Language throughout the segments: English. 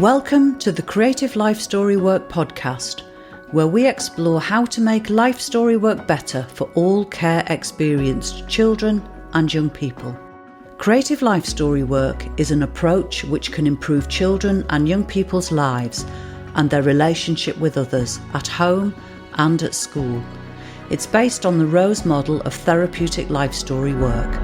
Welcome to the Creative Life Story Work podcast, where we explore how to make life story work better for all care experienced children and young people. Creative life story work is an approach which can improve children and young people's lives and their relationship with others at home and at school. It's based on the Rose model of therapeutic life story work.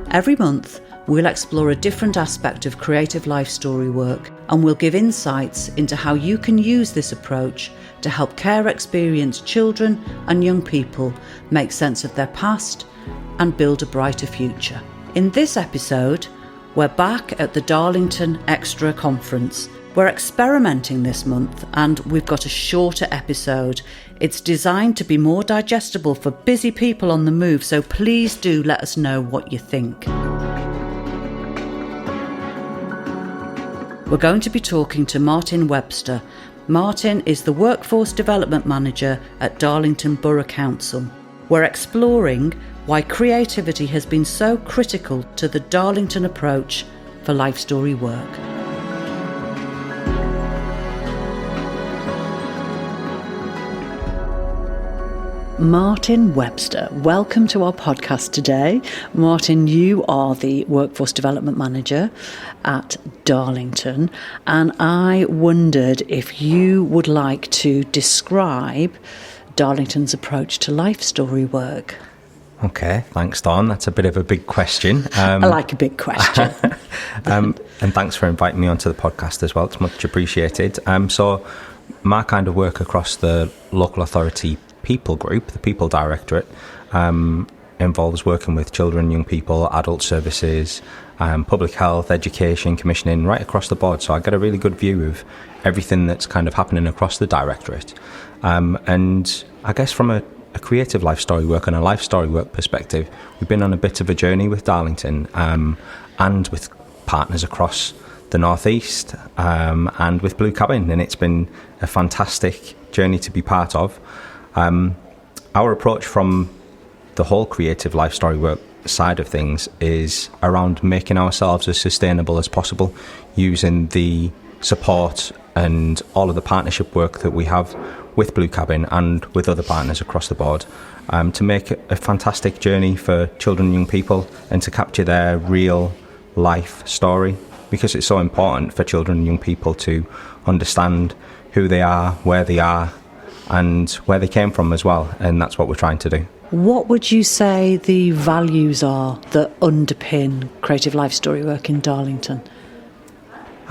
Every month, we'll explore a different aspect of creative life story work, and we'll give insights into how you can use this approach to help care experienced children and young people make sense of their past and build a brighter future. In this episode, we're back at the Darlington Extra Conference. We're experimenting this month and we've got a shorter episode. It's designed to be more digestible for busy people on the move, so please do let us know what you think. We're going to be talking to Martin Webster. Martin is the Workforce Development Manager at Darlington Borough Council. We're exploring why creativity has been so critical to the Darlington approach for life story work. Martin Webster, welcome to our podcast today. Martin, you are the Workforce Development Manager at Darlington, and I wondered if you would like to describe Darlington's approach to life story work. Okay, thanks, Dawn. That's a bit of a big question. I like a big question. And thanks for inviting me onto the podcast as well. It's much appreciated. So my kind of work across the local authority people group, the People Directorate, involves working with children, young people, adult services, public health, education, commissioning, right across the board. So I get a really good view of everything that's kind of happening across the directorate. And I guess from a creative life story work and a life story work perspective, we've been on a bit of a journey with Darlington and with partners across the Northeast and with Blue Cabin, and it's been a fantastic journey to be part of. Our approach from the whole creative life story work side of things is around making ourselves as sustainable as possible, using the support and all of the partnership work that we have with Blue Cabin and with other partners across the board to make a fantastic journey for children and young people and to capture their real life story, because it's so important for children and young people to understand who they are, where they are, and where they came from as well, and that's what we're trying to do. What would you say the values are that underpin creative life story work in Darlington?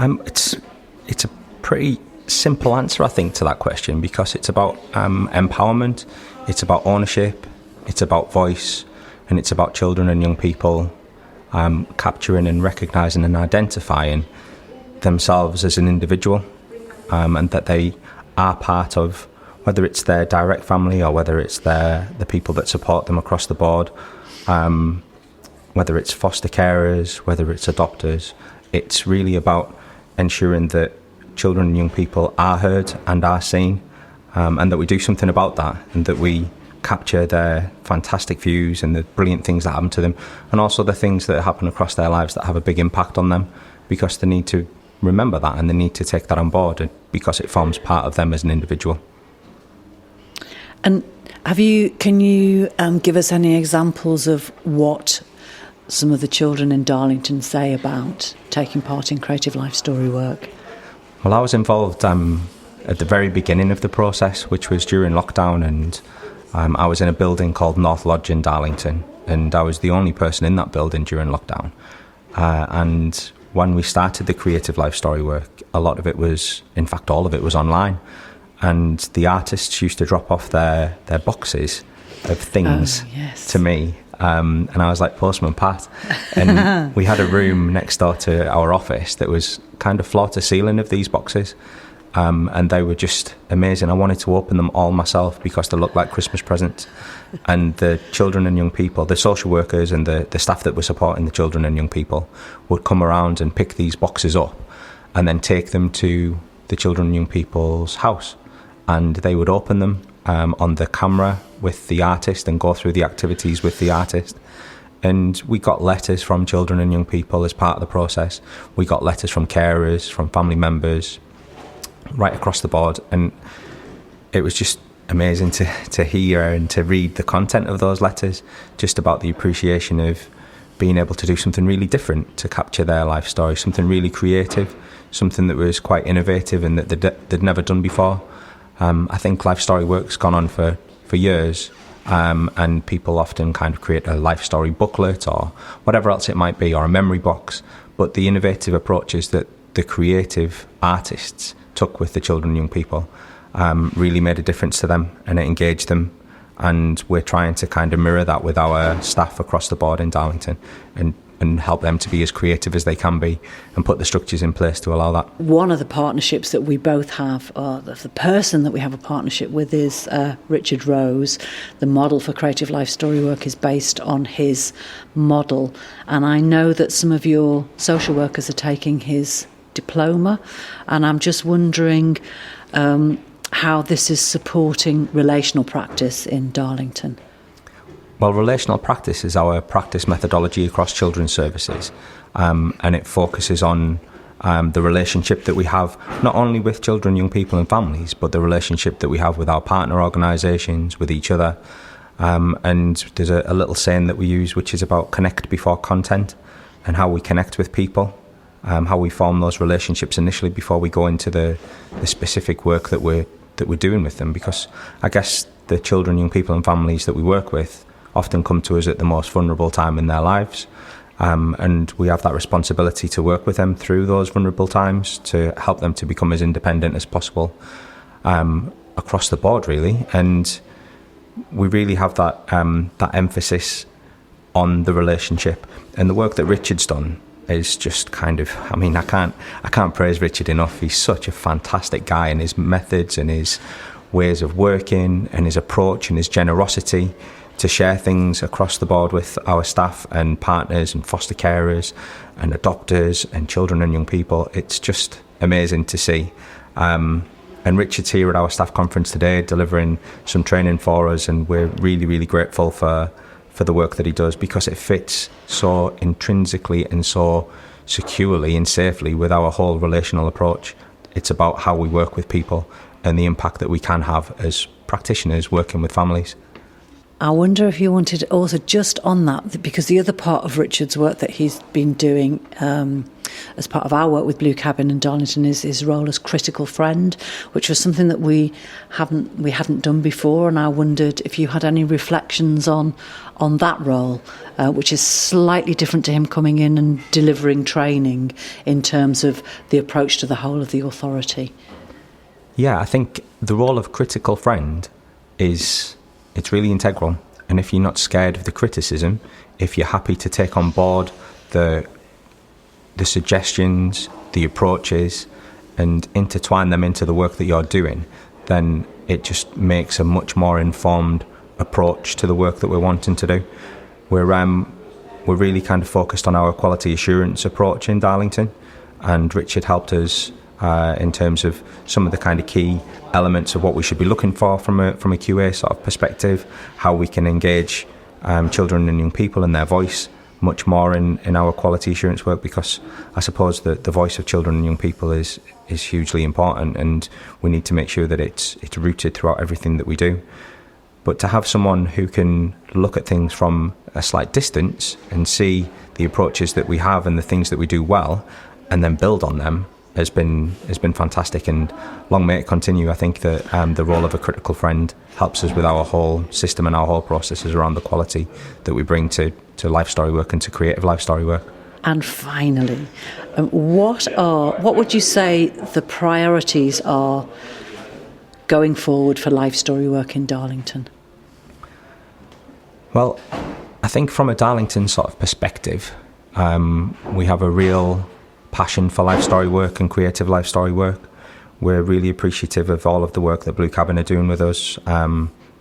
It's a pretty simple answer, I think, to that question, because it's about empowerment, it's about ownership, it's about voice, and it's about children and young people capturing and recognising and identifying themselves as an individual, and that they are part of, whether it's their direct family or whether it's the people that support them across the board, whether it's foster carers, whether it's adopters. It's really about ensuring that children and young people are heard and are seen, and that we do something about that, and that we capture their fantastic views and the brilliant things that happen to them, and also the things that happen across their lives that have a big impact on them, because they need to remember that and they need to take that on board because it forms part of them as an individual. And can you give us any examples of what some of the children in Darlington say about taking part in creative life story work? Well, I was involved at the very beginning of the process, which was during lockdown, and I was in a building called North Lodge in Darlington, and I was the only person in that building during lockdown. And when we started the creative life story work, a lot of it was, in fact, all of it was online. And the artists used to drop off their boxes of things to me. And I was like Postman Pat. And we had a room next door to our office that was kind of floor to ceiling of these boxes. And they were just amazing. I wanted to open them all myself because they looked like Christmas presents. And the children and young people, the social workers and the staff that were supporting the children and young people would come around and pick these boxes up and then take them to the children and young people's house. And they would open them on the camera with the artist and go through the activities with the artist. And we got letters from children and young people as part of the process. We got letters from carers, from family members, right across the board. And it was just amazing to hear and to read the content of those letters, just about the appreciation of being able to do something really different to capture their life story, something really creative, something that was quite innovative and that they'd never done before. I think life story work's gone on for years, and people often kind of create a life story booklet or whatever else it might be, or a memory box. But the innovative approaches that the creative artists took with the children and young people really made a difference to them, and it engaged them. And we're trying to kind of mirror that with our staff across the board in Darlington and help them to be as creative as they can be and put the structures in place to allow that. One of the partnerships that we both have, or the person that we have a partnership with, is Richard Rose. The model for creative life story work is based on his model. And I know that some of your social workers are taking his diploma, and I'm just wondering how this is supporting relational practice in Darlington. Well, relational practice is our practice methodology across children's services, and it focuses on the relationship that we have not only with children, young people and families, but the relationship that we have with our partner organisations, with each other. And there's a little saying that we use which is about connect before content, and how we connect with people, how we form those relationships initially before we go into the specific work that we're doing with them. Because I guess the children, young people and families that we work with often come to us at the most vulnerable time in their lives, and we have that responsibility to work with them through those vulnerable times to help them to become as independent as possible across the board, really. And we really have that emphasis on the relationship, and the work that Richard's done is just kind of, I mean, I can't praise Richard enough. He's such a fantastic guy, and his methods and his ways of working and his approach and his generosity to share things across the board with our staff and partners and foster carers and adopters and children and young people. It's just amazing to see. And Richard's here at our staff conference today delivering some training for us, and we're really, really grateful for the work that he does, because it fits so intrinsically and so securely and safely with our whole relational approach. It's about how we work with people and the impact that we can have as practitioners working with families. I wonder if you wanted also just on that, because the other part of Richard's work that he's been doing as part of our work with Blue Cabin and Darlington is his role as critical friend, which was something that we hadn't done before. And I wondered if you had any reflections on that role, which is slightly different to him coming in and delivering training in terms of the approach to the whole of the authority. Yeah, I think the role of critical friend it's really integral. And if you're not scared of the criticism, if you're happy to take on board the suggestions, the approaches, and intertwine them into the work that you're doing, then it just makes a much more informed approach to the work that we're wanting to do. We're really kind of focused on our quality assurance approach in Darlington, and Richard helped us in terms of some of the kind of key elements of what we should be looking for from a QA sort of perspective, how we can engage children and young people and their voice much more in our quality assurance work, because I suppose that the voice of children and young people is hugely important, and we need to make sure that it's rooted throughout everything that we do. But to have someone who can look at things from a slight distance and see the approaches that we have and the things that we do well, and then build on them, has been fantastic, and long may it continue. I think that the role of a critical friend helps us with our whole system and our whole processes around the quality that we bring to life story work and to creative life story work. And finally, what would you say the priorities are going forward for life story work in Darlington? Well, I think from a Darlington sort of perspective, we have a real passion for life story work and creative life story work. We're really appreciative of all of the work that Blue Cabin are doing with us,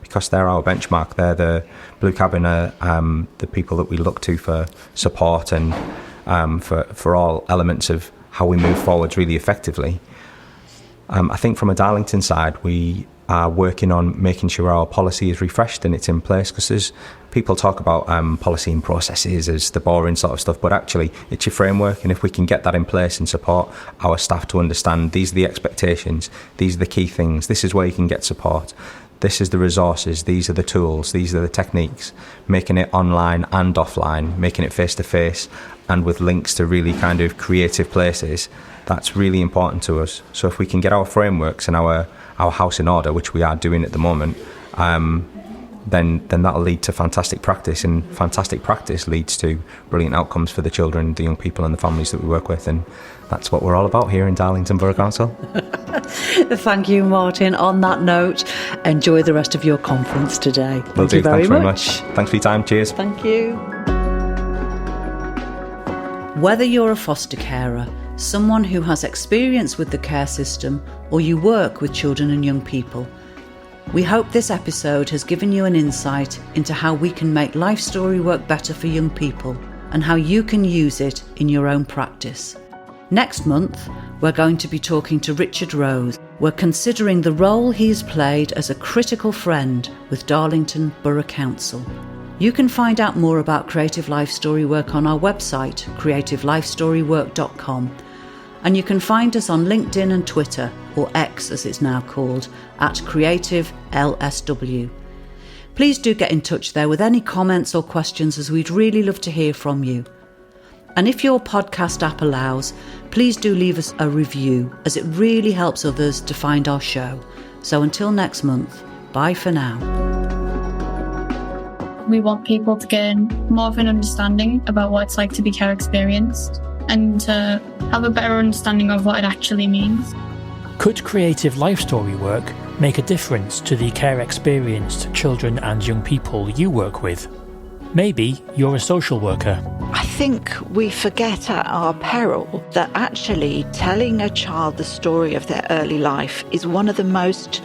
because they're our benchmark. They're the Blue Cabin are the people that we look to for support and for all elements of how we move forwards really effectively. I think from a Darlington side, we are working on making sure our policy is refreshed and it's in place, because people talk about policy and processes as the boring sort of stuff, but actually it's your framework, and if we can get that in place and support our staff to understand these are the expectations, these are the key things, this is where you can get support, this is the resources, these are the tools, these are the techniques, making it online and offline, making it face-to-face and with links to really kind of creative places, that's really important to us. So if we can get our frameworks and our house in order, which we are doing at the moment, then that'll lead to fantastic practice, and fantastic practice leads to brilliant outcomes for the children, the young people and the families that we work with, and that's what we're all about here in Darlington Borough Council. Thank you, Martin. On that note, enjoy the rest of your conference today. Thank you very much. Thanks for your time. Cheers. Thank you. Whether you're a foster carer, someone who has experience with the care system, or you work with children and young people, we hope this episode has given you an insight into how we can make life story work better for young people and how you can use it in your own practice. Next month, we're going to be talking to Richard Rose. We're considering the role he's played as a critical friend with Darlington Borough Council. You can find out more about Creative Life Story Work on our website, creativelifestorywork.com. And you can find us on LinkedIn and Twitter, or X as it's now called, at CreativeLSW. Please do get in touch there with any comments or questions, as we'd really love to hear from you. And if your podcast app allows, please do leave us a review, as it really helps others to find our show. So until next month, bye for now. We want people to gain more of an understanding about what it's like to be care experienced, and to have a better understanding of what it actually means. Could creative life story work make a difference to the care experienced children and young people you work with? Maybe you're a social worker. I think we forget at our peril that actually telling a child the story of their early life is one of the most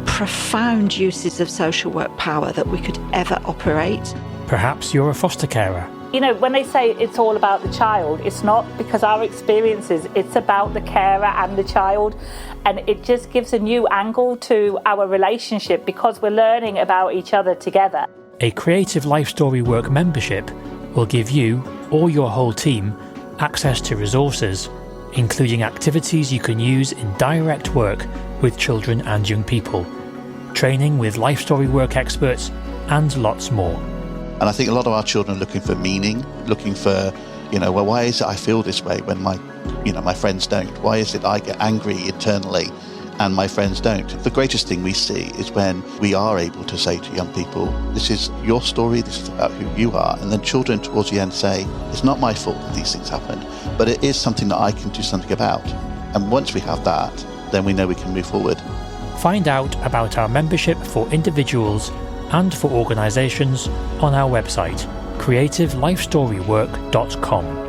profound uses of social work power that we could ever operate. Perhaps you're a foster carer. You know, when they say it's all about the child, it's not, because our experiences, it's about the carer and the child. And it just gives a new angle to our relationship because we're learning about each other together. A Creative Life Story Work membership will give you, or your whole team, access to resources, including activities you can use in direct work with children and young people, training with life story work experts, and lots more. And I think a lot of our children are looking for meaning, looking for, well, why is it I feel this way when my friends don't? Why is it I get angry internally and my friends don't? The greatest thing we see is when we are able to say to young people, this is your story, this is about who you are. And then children towards the end say, it's not my fault that these things happened, but it is something that I can do something about. And once we have that, then we know we can move forward. Find out about our membership for individuals and for organisations on our website, creativelifestorywork.com.